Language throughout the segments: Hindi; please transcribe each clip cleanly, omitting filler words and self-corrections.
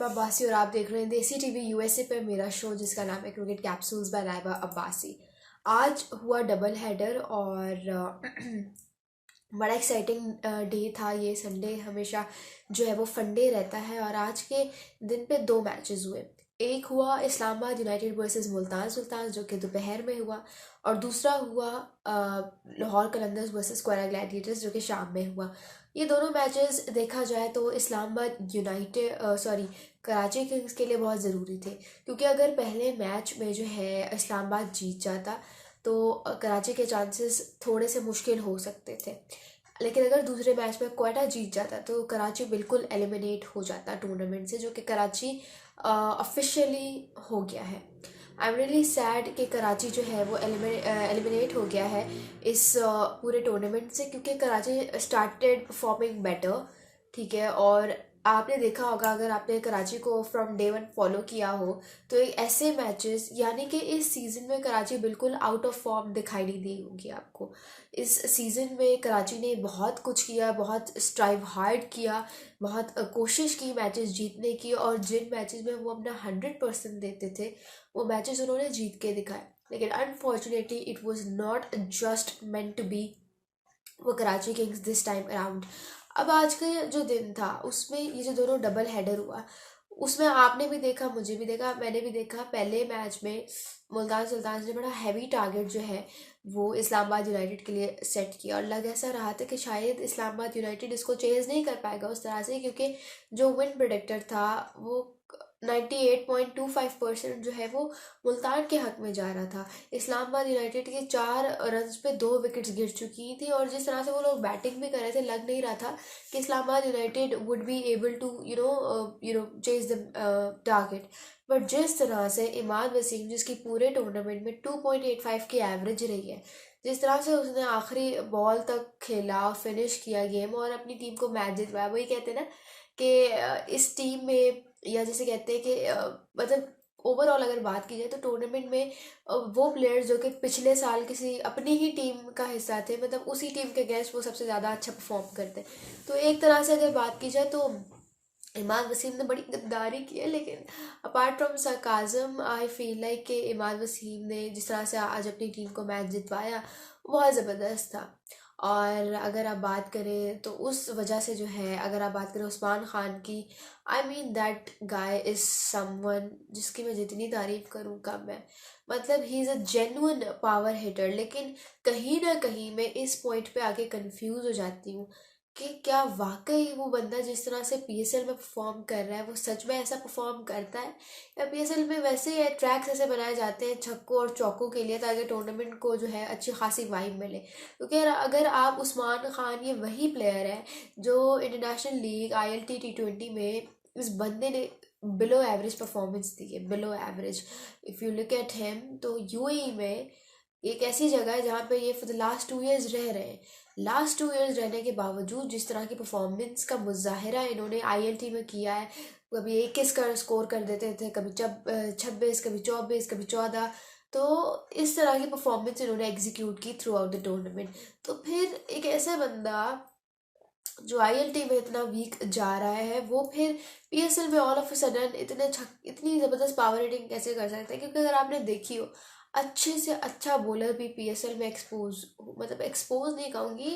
नाइबा अब्बासी और आप देख रहे हैं देसी टीवी यूएसए पर मेरा शो जिसका नाम है क्रिकेट कैप्सूल्स बाय नाइबा अब्बासी। आज हुआ डबल हेडर और बड़ा एक्साइटिंग डे था। ये संडे हमेशा जो है वो फंडे रहता है और आज के दिन पे दो मैचेस हुए। एक हुआ इस्लामाबाद यूनाइटेड वर्सेस मुल्तान सुल्तान जो कि दोपहर में हुआ, और दूसरा हुआ लाहौर कलंदर्स वर्सेस क्वेरा ग्लैडिएटर्स जो कि शाम में हुआ। ये दोनों मैचेस देखा जाए तो इस्लामाबाद यूनाइटेड कराची किंग्स के लिए बहुत ज़रूरी थे, क्योंकि अगर पहले मैच में जो है इस्लामाबाद जीत जाता तो कराची के चांसेस थोड़े से मुश्किल हो सकते थे। लेकिन अगर दूसरे मैच में क्वेटा जीत जाता तो कराची बिल्कुल एलिमिनेट हो जाता टूर्नामेंट से, जो कि कराची ऑफिशियली हो गया है। आई एम रियली सैड कि कराची जो है वो एलिमिनेट हो गया है इस पूरे टूर्नामेंट से, क्योंकि कराची स्टार्टेड परफॉर्मिंग बेटर। ठीक है, और आपने देखा होगा, अगर आपने कराची को फ्रॉम डे वन फॉलो किया हो तो एक ऐसे मैचेस, यानी कि इस सीज़न में कराची बिल्कुल आउट ऑफ फॉर्म दिखाई नहीं दी होगी आपको। इस सीज़न में कराची ने बहुत कुछ किया, बहुत स्ट्राइव हार्ड किया, बहुत कोशिश की मैचेस जीतने की, और जिन मैचेस में वो अपना 100% देते थे वो मैचेस उन्होंने जीत के दिखाए। लेकिन unfortunately it was not just meant to be वो Karachi Kings this time around. अब आज का जो दिन था उसमें ये जो दोनों डबल हेडर हुआ, उसमें आपने भी देखा, मुझे भी देखा, मैंने भी देखा। पहले मैच में मुल्तान सुल्तान ने बड़ा हैवी टारगेट जो है वो इस्लामाबाद यूनाइटेड के लिए सेट किया, और लग ऐसा रहा था कि शायद इस्लामाबाद यूनाइटेड इसको चेज नहीं कर पाएगा उस तरह से, क्योंकि जो विन प्रोडिक्टर था वो 98.25% जो है वो मुल्तान के हक में जा रहा था। इस्लामाबाद यूनाइटेड के 4 रन्स पे 2 विकेट्स गिर चुकी थी, और जिस तरह से वो लोग बैटिंग भी कर रहे थे लग नहीं रहा था कि Islamabad United would be able to chase the target. But जिस तरह से इमाद वसीम, जिसकी पूरे टूर्नामेंट में 2.85 की एवरेज रही है, जिस तरह से उसने आखिरी बॉल तक खेला, फिनिश किया गेम और अपनी टीम को मैच जितवाया, वही कहते हैं ना कि इस टीम में, या जैसे कहते हैं कि मतलब ओवरऑल अगर बात की जाए तो टूर्नामेंट में वो प्लेयर्स जो कि पिछले साल किसी अपनी ही टीम का हिस्सा थे, मतलब उसी टीम के अगेंस्ट वो सबसे ज़्यादा अच्छा परफॉर्म करते। तो एक तरह से अगर बात की जाए तो इमाद वसीम ने बड़ी गद्दारी की है, लेकिन apart from sarcasm I feel like कि इमाद वसीम ने जिस तरह से आज अपनी टीम को मैच जितवाया बहुत ज़बरदस्त था। और अगर आप बात करें तो उस वजह से जो है, अगर आप बात करें उस्मान खान की, I mean that guy is someone जिसकी मैं जितनी तारीफ करूँ कम है। मतलब he is a genuine power hitter. लेकिन कहीं ना कहीं मैं इस पॉइंट पे आके कंफ्यूज हो जाती हूँ कि क्या वाकई वो बंदा जिस तरह से पीएसएल में परफॉर्म कर रहा है वो सच में ऐसा परफॉर्म करता है, या पीएसएल में वैसे ही ट्रैक्स ऐसे बनाए जाते हैं छक्कों और चौकों के लिए ताकि टूर्नामेंट को जो है अच्छी खासी वाइब मिले। क्योंकि अगर आप उस्मान खान, ये वही प्लेयर है जो इंटरनेशनल लीग ILT T20 में इस बंदे ने बिलो एवरेज परफॉर्मेंस दी है, below average. If you look at him तो यूएई में एक ऐसी जगह है जहाँ पे ये फॉर द लास्ट 2 इयर्स रह रहे हैं। लास्ट 2 इयर्स रहने के बावजूद जिस तरह की परफॉर्मेंस का मुजाहरा इन्होंने ILT में किया है, कभी 21 का स्कोर कर देते थे, कभी 26, कभी 24, कभी 14। तो इस तरह की परफॉर्मेंस इन्होंने एग्जीक्यूट की थ्रू आउट द टूर्नामेंट। तो फिर एक ऐसा बंदा जो ILT में इतना वीक जा रहा है वो फिर पीएसएल में ऑल ऑफ अ सडन इतनी ज़बरदस्त पावर हिटिंग कैसे कर सकता है? क्योंकि अगर आपने देखी हो, अच्छे से अच्छा बॉलर भी पीएसएल में एक्सपोज, मतलब एक्सपोज नहीं कहूँगी,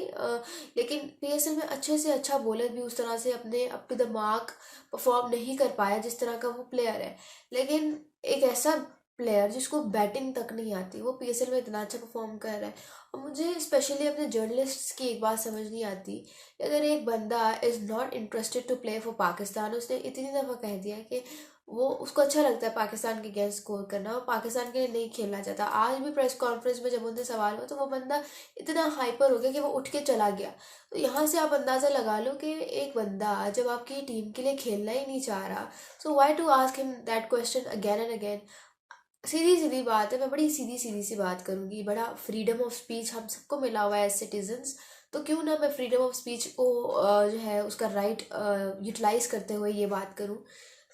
लेकिन पीएसएल में अच्छे से अच्छा बॉलर भी उस तरह से अपने up to the mark perform नहीं कर पाया जिस तरह का वो प्लेयर है। लेकिन एक ऐसा प्लेयर जिसको बैटिंग तक नहीं आती वो पीएसएल में इतना अच्छा परफॉर्म कर रहा है। और मुझे स्पेशली अपने जर्नलिस्ट्स की एक बात समझ नहीं आती, अगर एक बंदा is not interested to play for Pakistan, उसने इतनी दफ़ा कह दिया कि वो उसको अच्छा लगता है पाकिस्तान के अगेंस्ट स्कोर करना और पाकिस्तान के लिए नहीं खेलना चाहता। आज भी प्रेस कॉन्फ्रेंस में जब उनसे सवाल हुआ तो वो बंदा इतना हाइपर हो गया कि वो उठ के चला गया। तो यहाँ से आप अंदाज़ा लगा लो कि एक बंदा जब आपकी टीम के लिए खेलना ही नहीं चाह रहा, so why to ask him that question again and again. सीधी सीधी बात है, मैं बड़ी सीधी सीधी सी बात करूंगी। बड़ा फ्रीडम ऑफ स्पीच हम सबको मिला हुआ है एज सिटीजन्स, तो क्यों ना मैं फ्रीडम ऑफ स्पीच को जो है उसका राइट यूटिलाइज करते हुए ये बात करूं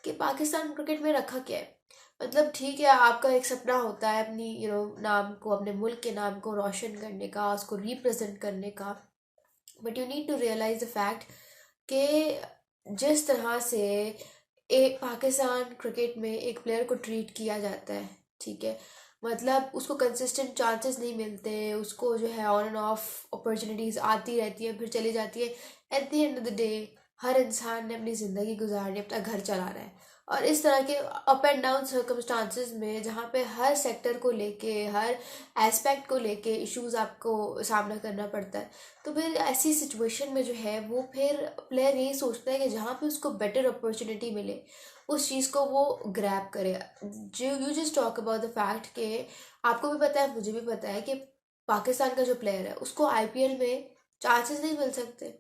कि पाकिस्तान क्रिकेट में रखा क्या है। मतलब ठीक है, आपका एक सपना होता है अपनी नाम को, अपने मुल्क के नाम को रोशन करने का, उसको रिप्रेजेंट करने का, but you need to realise the fact कि जिस तरह से पाकिस्तान क्रिकेट में एक प्लेयर को ट्रीट किया जाता है, ठीक है, मतलब उसको कंसिस्टेंट चांसेस नहीं मिलते, उसको जो है ऑन एंड ऑफ अपॉर्चुनिटीज आती रहती है फिर चली जाती है। At the end of the day हर इंसान ने अपनी ज़िंदगी गुजारनी, अपना घर चलाना है, और इस तरह के अप एंड डाउन सर्कमस्टांसेस में जहाँ पे हर सेक्टर को लेके, हर एस्पेक्ट को लेके इश्यूज आपको सामना करना पड़ता है, तो फिर ऐसी सिचुएशन में जो है वो फिर प्लेयर यही सोचता है कि जहाँ पे उसको बेटर अपॉर्चुनिटी मिले उस चीज़ को वो ग्रैब करे। जो you just talk about the fact कि आपको भी पता है, मुझे भी पता है कि पाकिस्तान का जो प्लेयर है उसको आईपीएल में चांसेस नहीं मिल सकते,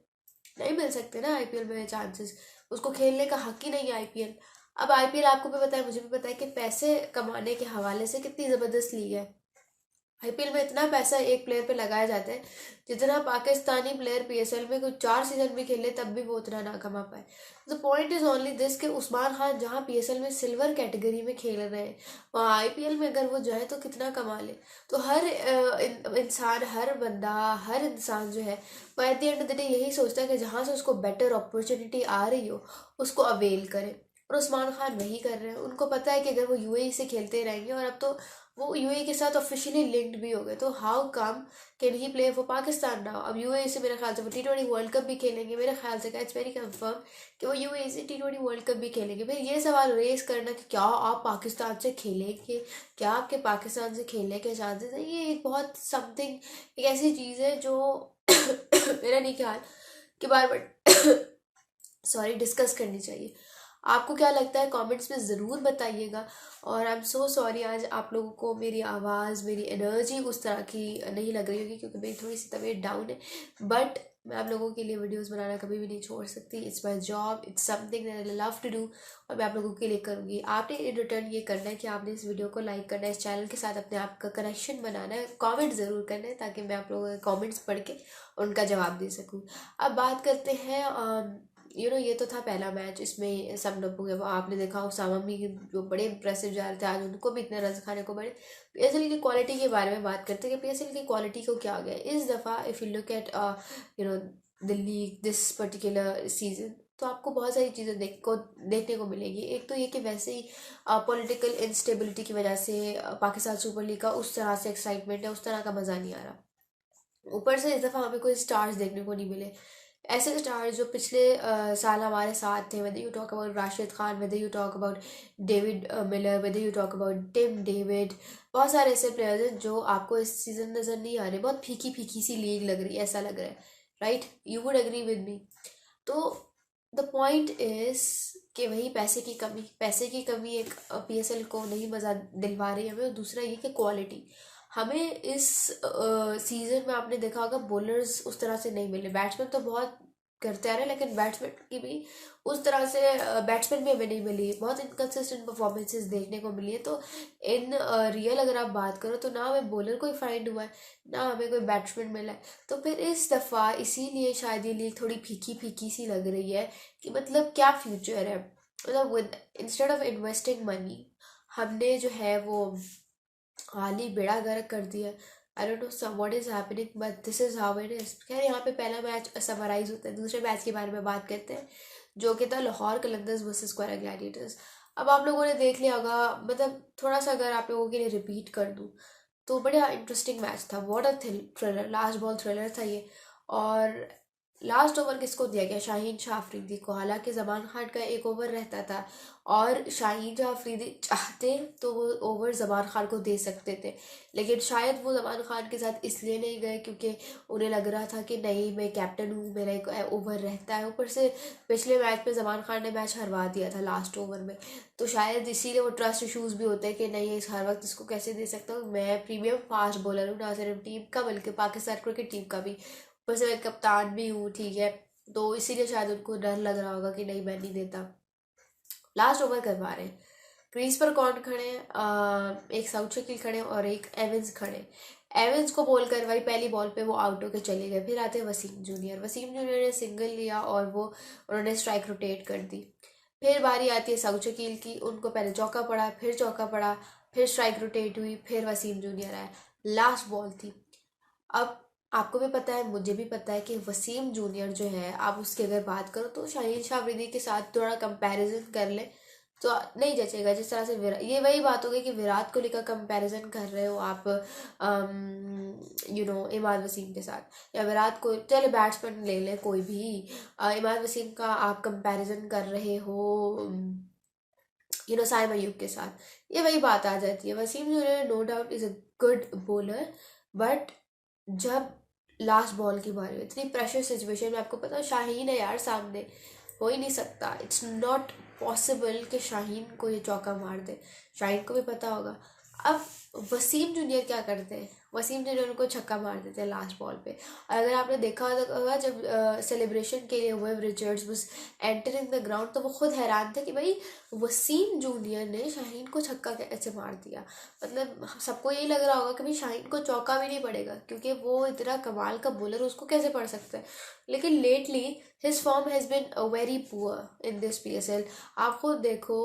नहीं मिल सकते ना आईपीएल में चांसेस, उसको खेलने का हक ही नहीं है आईपीएल। अब आईपीएल आपको भी पता है, मुझे भी पता है कि पैसे कमाने के हवाले से कितनी ज़बरदस्त लीग है। आईपीएल में इतना पैसा एक प्लेयर पे लगाया जाता है जितना पाकिस्तानी प्लेयर पीएसएल में कोई 4 सीजन भी खेले तब भी वो उतना ना कमा पाए। The point is only this कि उस्मान खान जहाँ पीएसएल में सिल्वर कैटेगरी में खेल रहे हैं वहाँ आईपीएल में अगर वो जाए तो कितना कमा ले। तो हर इंसान, हर बंदा, हर इंसान जो है वो eight the end of the day यही सोचता है कि जहाँ से उसको बेटर अपॉर्चुनिटी आ रही हो उसको अवेल करे, और उस्मान खान वही कर रहे हैं। उनको पता है कि अगर वो यूएई से खेलते रहेंगे, और अब तो वो यूएई के साथ ऑफिशियली लिंक्ड भी हो गए, तो how come can he play for Pakistan now. अब यूएई से मेरे ख्याल से वो T20 वर्ल्ड कप भी खेलेंगे, मेरे ख्याल से इट्स वेरी कंफर्म कि वो यूएई से T20 वर्ल्ड कप भी खेलेंगे। फिर ये सवाल रेस करना कि क्या आप पाकिस्तान से खेलेंगे, क्या आपके पाकिस्तान से खेलने के चांसेस है, ये एक बहुत समथिंग, एक ऐसी चीज़ है जो मेरा नहीं ख्याल कि बार बार सॉरी डिस्कस करनी चाहिए। आपको क्या लगता है कमेंट्स में ज़रूर बताइएगा। और आई एम सो सॉरी आज आप लोगों को मेरी आवाज़, मेरी एनर्जी उस तरह की नहीं लग रही होगी क्योंकि मेरी थोड़ी सी तबीयत डाउन है, बट मैं आप लोगों के लिए वीडियोस बनाना कभी भी नहीं छोड़ सकती। It's my job, it's something that I love to do, और मैं आप लोगों के लिए करूँगी। आपने इन रिटर्न ये करना है कि आपने इस वीडियो को लाइक करना है, इस चैनल के साथ अपने आप का कनेक्शन बनाना है, कॉमेंट ज़रूर करना है ताकि मैं आप लोगों के कॉमेंट्स पढ़ के उनका जवाब दे सकूँ। अब बात करते हैं ये तो था पहला मैच, इसमें सब लोगों के, वो आपने देखा उसामा भी जो बड़े इंप्रेसिव जा रहे थे आज, उनको भी इतने रन खाने को पड़े। पीएसएल की क्वालिटी के बारे में बात करते हैं कि पीएसएल की क्वालिटी को क्या हो गया इस दफ़ा। If you look at the league this particular season, तो आपको बहुत सारी चीज़ें देखने को मिलेगी। एक तो ये कि वैसे ही पॉलिटिकल इंस्टेबिलिटी की वजह से पाकिस्तान सुपर लीग का उस तरह से एक्साइटमेंट है, उस तरह का मज़ा नहीं आ रहा। ऊपर से इस दफ़ा हमें कोई स्टार्स देखने को नहीं मिले, ऐसे स्टार्स जो पिछले साल हमारे साथ थे। Whether you talk about Rashid Khan, whether you talk about David Miller, whether you talk about Tim David, बहुत सारे ऐसे प्लेयर्स हैं जो आपको इस सीज़न नज़र नहीं आ रहे। बहुत फीकी फीकी सी लीग लग रही है, ऐसा लग रहा है, right? You would agree with me. तो द पॉइंट इज़ कि वही पैसे की कमी एक पीएसएल को नहीं मज़ा दिलवा रही है हमें। और दूसरा ये कि क्वालिटी हमें इस सीज़न में आपने देखा होगा बॉलर्स उस तरह से नहीं मिले। बैट्समैन तो बहुत करते आ रहे हैं लेकिन बैट्समैन की भी उस तरह से बैट्समैन भी हमें नहीं मिली, बहुत इनकन्सिस्टेंट परफॉर्मेंसेस देखने को मिली है। तो इन रियल अगर आप बात करो तो ना हमें बॉलर कोई फाइंड हुआ है, ना हमें कोई बैट्समैन मिला है। तो फिर इस दफ़ा इसीलिए शायद ये लीग थोड़ी फीकी फीकी सी लग रही है कि मतलब क्या फ्यूचर है। मतलब with instead of investing money हमने जो है वो हाल ही बेड़ा गर्क कर दिया। I don't know what is happening but this is how it is. खैर यहाँ पे पहला मैच समराइज होता है, दूसरे मैच के बारे में बात करते हैं जो कि था लाहौर कलंदर्स वर्सेस क्वेरा ग्लैडिएटर्स। अब आप लोगों ने देख लिया होगा, मतलब थोड़ा सा अगर आप लोगों के लिए रिपीट कर दूँ तो बड़ा इंटरेस्टिंग मैच था। What a thriller, last ball thriller था ये। और लास्ट ओवर किसको दिया गया? शाहीन शाह अफरीदी को। हालांकि जमान खान का एक ओवर रहता था और शाहीन शाह अफरीदी चाहते तो वो ओवर जमान खान को दे सकते थे, लेकिन शायद वो जमान खान के साथ इसलिए नहीं गए क्योंकि उन्हें लग रहा था कि नहीं मैं कैप्टन हूँ, मेरा एक ओवर रहता है। ऊपर से पिछले मैच में जमान खान ने मैच हरवा दिया था लास्ट ओवर में, तो शायद इसीलिए वो ट्रस्ट इशूज़ भी होते हैं कि नहीं इस हर वक्त इसको कैसे दे सकता हूँ, मैं प्रीमियम फास्ट बॉलर हूँ ना सिर्फ टीम का बल्कि पाकिस्तान क्रिकेट टीम का भी, ऊपर से मैं कप्तान भी हूँ, ठीक है। तो इसीलिए शायद उनको डर लग रहा होगा कि नहीं मैं नहीं देता। लास्ट ओवर करवा रहे हैं, क्रीज पर कौन खड़े हैं? एक साउथ शकील खड़े हैं और एक एविंस खड़े हैं। एविंस को बॉल करवाई, पहली बॉल पे वो आउट होकर चले गए। फिर आते वसीम जूनियर, वसीम जूनियर ने सिंगल लिया और वो उन्होंने स्ट्राइक रोटेट कर दी। फिर बारी आती है साउथ शकील की, उनको पहले चौका पड़ा, फिर चौका पड़ा, फिर स्ट्राइक रोटेट हुई, फिर वसीम जूनियर आया, लास्ट बॉल थी। अब आपको भी पता है, मुझे भी पता है कि वसीम जूनियर जो है, आप उसकी अगर बात करो तो शाहीन शाह अफरीदी के साथ थोड़ा कंपैरिजन कर ले तो नहीं जचेगा। जिस तरह से ये वही बात हो गई कि विराट कोहली का कंपैरिजन कर रहे हो आप इमाद वसीम के साथ, या विराट कोहली, चले बैट्समैन ले लें कोई भी, इमाद वसीम का आप कंपैरिजन कर रहे हो साइम अयूब के साथ। ये वही बात आ जाती है। Wasim junior no doubt is a good bowler, but जब लास्ट बॉल की बारी हो, इतनी प्रेशर सिचुएशन में, आपको पता है शाहीन है यार सामने, हो ही नहीं सकता, इट्स नॉट पॉसिबल कि शाहीन को ये चौका मार दे। शाहीन को भी पता होगा। अब वसीम जूनियर क्या करते हैं, वसीम जूनियर उनको छक्का मार देते हैं लास्ट बॉल पे। और अगर आपने देखा होगा जब सेलिब्रेशन के लिए web Richards was entering the ground, तो वो खुद हैरान थे कि भाई वसीम जूनियर ने शाहीन को छक्का कैसे मार दिया। मतलब सबको यही लग रहा होगा कि भाई शाहीन को चौका भी नहीं पड़ेगा, क्योंकि वो इतना कमाल का बॉलर, उसको कैसे पड़ सकता है। लेकिन lately his form has been very poor in this PSL। आप खुद देखो,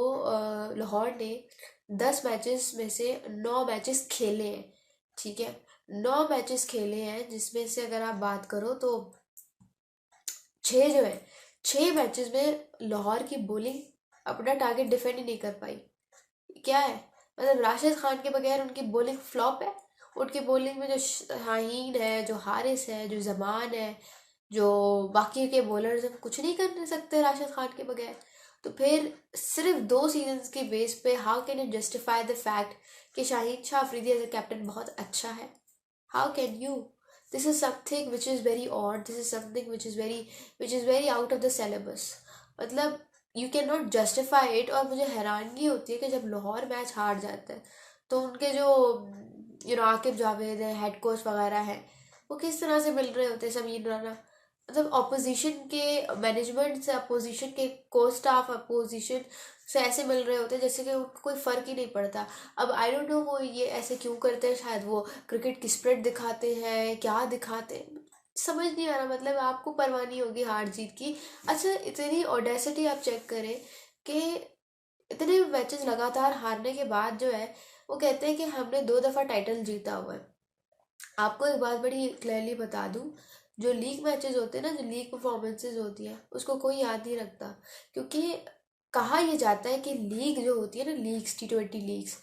लाहौर ने 10 मैचेस में से 9 मैचेस खेले हैं, ठीक है, 9 मैचेस खेले हैं, जिसमें से अगर आप बात करो तो 6 जो है, 6 मैचेस में लाहौर की बॉलिंग अपना टारगेट डिफेंड ही नहीं कर पाई। क्या है मतलब, राशिद खान के बगैर उनकी बॉलिंग फ्लॉप है। उनकी बॉलिंग में जो शाहीन है, जो हारिस है, जो जमान है, जो बाकी के बॉलर्स हैं, कुछ नहीं कर सकते राशिद खान के बगैर। तो फिर सिर्फ 2 सीजन्स के बेस पे how can you justify the fact कि Shaheen Shah Afridi as a captain बहुत अच्छा है? How can you? This is something which is very odd, this is something which is very out of the syllabus. मतलब you can not justify it. और मुझे हैरानगी होती है कि जब लाहौर मैच हार जाता है, तो उनके जो आकिब जावेद है, हेड कोच वगैरह हैं, वो किस तरह से मिल रहे होते हैं समीर राना। मतलब अपोजिशन के मैनेजमेंट से, अपोजिशन के कोच स्टाफ, अपोजिशन से ऐसे मिल रहे होते हैं जैसे कि उनको कोई फ़र्क ही नहीं पड़ता। अब आई डोंट नो वो ये ऐसे क्यों करते हैं, शायद वो क्रिकेट की स्प्रिट दिखाते हैं, क्या दिखाते हैं, समझ नहीं आ रहा। मतलब आपको परवाह नहीं होगी हार जीत की। अच्छा, इतनी ऑडेसिटी आप चेक करें कि इतने मैचेस लगातार हारने के बाद जो है, वो कहते हैं कि हमने 2 दफ़ा टाइटल जीता हुआ है। आपको एक बात बड़ी क्लियरली बता दूं, जो लीग मैचेस होते हैं ना, जो लीग परफॉर्मेंसेज होती है, उसको कोई याद नहीं रखता। क्योंकि कहा यह जाता है कि लीग जो होती है ना, लीग्स, T20 लीग्स,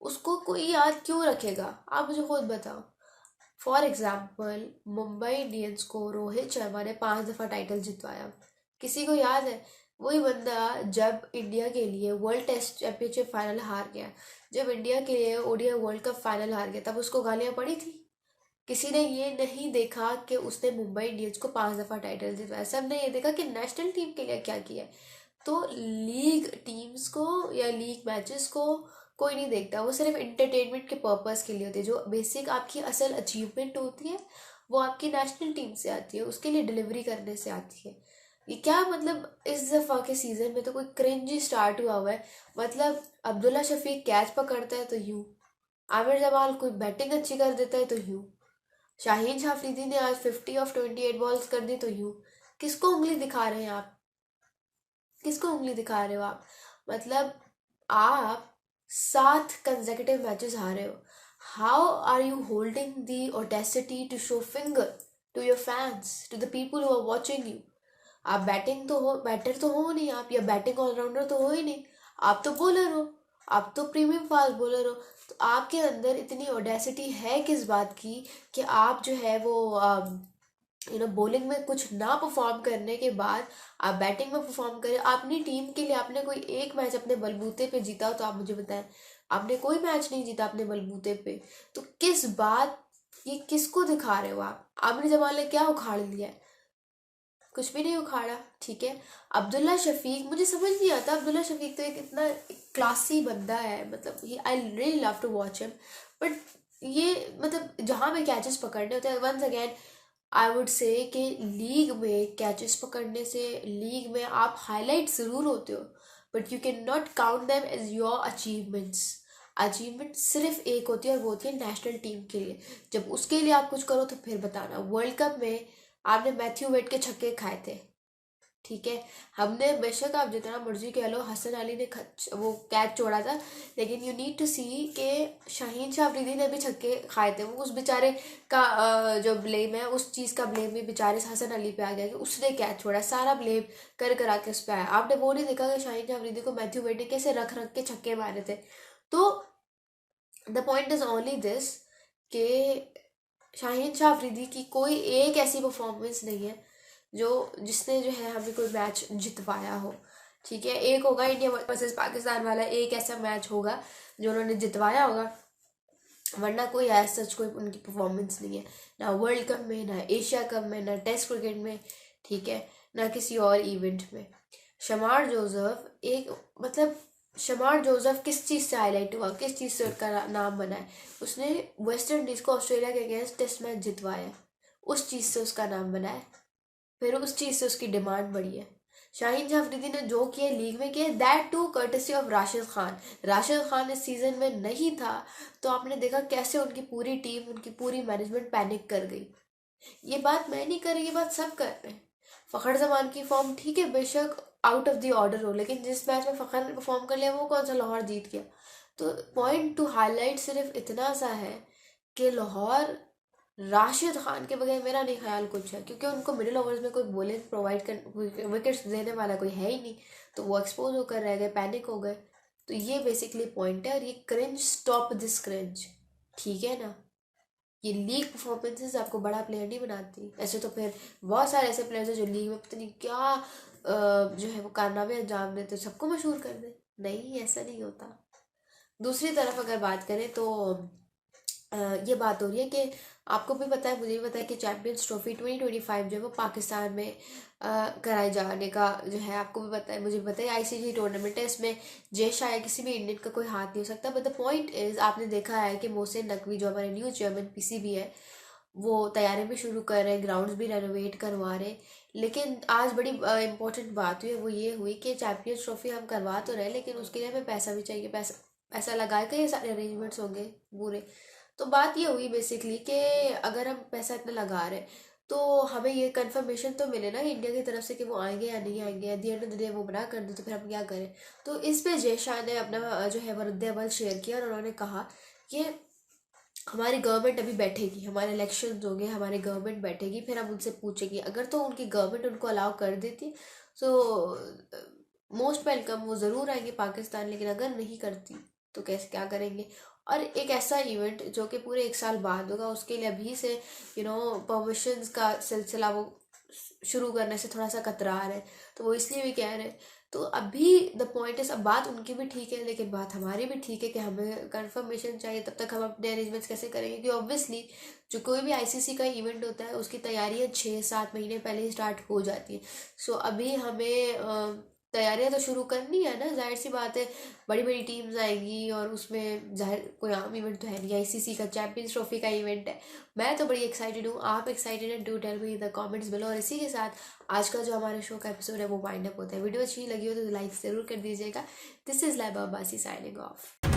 उसको कोई याद क्यों रखेगा? आप मुझे खुद बताओ। फॉर एग्जाम्पल, मुंबई इंडियंस को रोहित शर्मा ने 5 दफ़ा टाइटल जितवाया, किसी को याद है? वही बंदा जब इंडिया के लिए वर्ल्ड टेस्ट चैंपियनशिप फाइनल हार गया, जब इंडिया के लिए ODI वर्ल्ड कप फाइनल हार गया, तब उसको गालियां पड़ी थी। किसी ने ये नहीं देखा कि उसने मुंबई इंडियंस को 5 दफ़ा टाइटल जितवाया। सबने ये देखा कि नेशनल टीम के लिए क्या किया है। तो लीग टीम्स को या लीग मैचेस को कोई नहीं देखता, वो सिर्फ इंटरटेनमेंट के पर्पस के लिए होती है। जो बेसिक आपकी असल अचीवमेंट होती है, वो आपकी नेशनल टीम से आती है, उसके लिए डिलीवरी करने से आती है। ये क्या मतलब, इस दफ़ा के सीज़न में तो कोई क्रिंजी स्टार्ट हुआ है। मतलब अब्दुल्ला शफीक कैच पकड़ता है तो यूं, आमिर जमाल कोई बैटिंग अच्छी कर देता है तो यूं, शाहीन शाह अफरीदी ने आज 50 ऑफ 28 बॉल्स कर दी तो यूं। किसको उंगली दिखा रहे हैं आप? किसको उंगली दिखा रहे हो आप? मतलब आप 7 कंसेक्यूटिव मैचेस हारे हो। How are you holding the audacity to show finger to your fans, to the people who are watching you? आप बैटर तो हो नहीं आप, या बैटिंग ऑलराउंडर तो हो ही नहीं, आप तो बॉलर हो, आप तो प्रीमियम फास्ट बॉलर हो। तो आपके अंदर इतनी ऑडेसिटी है किस बात की कि आप जो है वो बॉलिंग में कुछ ना परफॉर्म करने के बाद आप बैटिंग में परफॉर्म करें। अपनी टीम के लिए आपने कोई एक मैच अपने बलबूते पे जीता हो तो आप मुझे बताएं। आपने कोई मैच नहीं जीता अपने बलबूते पे, तो किस बात, ये किसको दिखा रहे हो आप? आमिर जमाल ने क्या उखाड़ लिया है? कुछ भी नहीं उखाड़ा, ठीक है। अब्दुल्ला शफीक, मुझे समझ नहीं आता, अब्दुल्ला शफीक तो एक इतना क्लासी बंदा है, मतलब he I really love to watch him, but ये मतलब जहाँ पे कैचेस पकड़ने होते हैं, once again I would say कि लीग में कैचेस पकड़ने से, लीग में आप हाईलाइट ज़रूर होते हो, but you can not count them as your achievements. Achievement सिर्फ एक होती है, और वो होती है नेशनल टीम के लिए। जब उसके लिए आप कुछ करो तो फिर बताना। वर्ल्ड कप में आपने मैथ्यू वेड के छक्के खाए थे, ठीक है, हमने बेशक आप जितना मर्जी कह लो हसन अली ने वो कैच छोड़ा था, लेकिन यू नीड टू सी के शाहीन शाह अफरीदी ने भी छक्के खाए थे। वो उस बेचारे का जो ब्लेम है उस चीज़ का ब्लेम भी बेचारे हसन अली पे आ गया कि उसने कैच छोड़ा, सारा ब्लेम कर करा के उस पर आया। आपने वो नहीं देखा कि शाहीन शाह अफरीदी को मैथ्यू वेड ने कैसे रख रख के छक्के मारे थे। तो the point is only this के शाहीन शाह अफरीदी की कोई एक ऐसी परफॉर्मेंस नहीं है जो जिसने जो है हमें कोई मैच जितवाया हो। ठीक है, एक होगा इंडिया वर्सेस पाकिस्तान वाला, एक ऐसा मैच होगा जो उन्होंने जितवाया होगा, वरना कोई ऐसा सच कोई उनकी परफॉर्मेंस नहीं है, ना वर्ल्ड कप में, ना एशिया कप में, ना टेस्ट क्रिकेट में, ठीक है, ना किसी और इवेंट में। शमार जोसेफ एक मतलब शमार जोसेफ किस चीज़ से हाईलाइट हुआ, किस चीज़ से उसका नाम बना है? उसने वेस्ट इंडीज़ को ऑस्ट्रेलिया के अगेंस्ट टेस्ट मैच जितवाया, उस चीज़ से उसका नाम बना है, फिर उस चीज़ से उसकी डिमांड बढ़ी है। शाहीन शाह अफरीदी ने जो किया लीग में किया, that too courtesy of Rashid Khan. Rashid Khan इस सीजन में नहीं था तो आपने देखा कैसे उनकी पूरी टीम, उनकी पूरी मैनेजमेंट पैनिक कर गई। ये बात मैं नहीं कर रही, ये बात सब कर रहे हैं। फ़खर जमान की फॉर्म ठीक है, बेशक आउट ऑफ द ऑर्डर हो, लेकिन जिस मैच में फ़खर ने परफॉर्म कर लिया वो कौन सा लाहौर जीत गया। तो पॉइंट टू हाईलाइट सिर्फ इतना सा है कि लाहौर राशिद खान के बगैर मेरा नहीं ख्याल कुछ है, क्योंकि उनको मिडिल ओवर्स में कोई बॉलिंग प्रोवाइड कर विकेट्स देने वाला कोई है ही नहीं, तो वो एक्सपोज होकर रह गए, पैनिक हो गए। तो ये बेसिकली पॉइंट है, और ये क्रिंज, स्टॉप दिस क्रिंज, ठीक है ना। ये लीग परफॉर्मेंसेस आपको बड़ा प्लेयर नहीं बनाती। ऐसे तो फिर बहुत सारे ऐसे प्लेयर्स हैं जो लीग में पता नहीं क्या जो है वो कारनामे अंजाम देते, सबको मशहूर कर दे। नहीं, ऐसा नहीं होता। दूसरी तरफ अगर बात करें तो ये बात हो रही है कि आपको भी पता है, मुझे भी पता है कि चैंपियंस ट्रॉफी 2025 जो है वो पाकिस्तान में कराए जाने का जो है, आपको भी पता है, मुझे भी पता है, आईसीसी टूर्नामेंट है, इसमें जयश या किसी भी इंडियन का कोई हाथ नहीं हो सकता। बट द पॉइंट इज, आपने देखा है कि मोहसिन नकवी जो हमारे न्यू चेयरमैन पीसीबी है, वो तैयारी भी शुरू कर रहे हैं, ग्राउंड्स भी रेनोवेट करवा रहे हैं। लेकिन आज बड़ी इंपॉर्टेंट बात हुई है, वो ये हुई कि चैंपियंस ट्रॉफी हम करवा तो रहे, लेकिन उसके लिए हमें पैसा भी चाहिए। पैसा पैसा लगा के ये सारे अरेंजमेंट्स होंगे पूरे। तो बात ये हुई बेसिकली कि अगर हम पैसा इतना लगा रहे हैं तो हमें ये कंफर्मेशन तो मिले ना इंडिया की तरफ से कि वो आएंगे या नहीं आएंगे। Eight the end of the day वो मना कर दे तो फिर हम क्या करें। तो इस पे जय शाह ने अपना जो है रद्द अमल शेयर किया, और उन्होंने कहा कि हमारी गवर्नमेंट अभी बैठेगी, हमारे इलेक्शन होंगे, हमारी गवर्नमेंट बैठेगी, फिर हम उनसे पूछेंगे। अगर तो उनकी गवर्नमेंट उनको अलाउ कर देती तो मोस्ट वेलकम, वो ज़रूर आएंगे पाकिस्तान। लेकिन अगर नहीं करती तो कैसे क्या करेंगे। और एक ऐसा इवेंट जो कि पूरे 1 साल बाद होगा, उसके लिए अभी से परमिशंस का सिलसिला वो शुरू करने से थोड़ा सा कतरा रहे, तो वो इसलिए भी कह रहे हैं। तो अभी द पॉइंट इज, अब बात उनकी भी ठीक है लेकिन बात हमारी भी ठीक है कि हमें कंफर्मेशन चाहिए, तब तक हम अपने अरेंजमेंट्स कैसे करेंगे। क्योंकि ऑब्वियसली जो कोई भी आईसीसी का इवेंट होता है उसकी तैयारियां 6-7 महीने पहले ही स्टार्ट हो जाती है। सो अभी हमें तैयारियां तो शुरू करनी है ना, जाहिर सी बात है। बड़ी बड़ी टीम्स आएंगी और उसमें जाहिर कोई आम इवेंट तो है नहीं, आईसीसी का चैंपियंस ट्रॉफी का इवेंट है। मैं तो बड़ी एक्साइटेड हूँ, आप एक्साइटेड हैं? Do tell me in the comments below. और इसी के साथ आज का जो हमारे शो का एपिसोड है वो वाइंड अप होता है। वीडियो अच्छी लगी हो तो लाइक ज़रूर कर दीजिएगा। This is Laiba Abbasi signing off.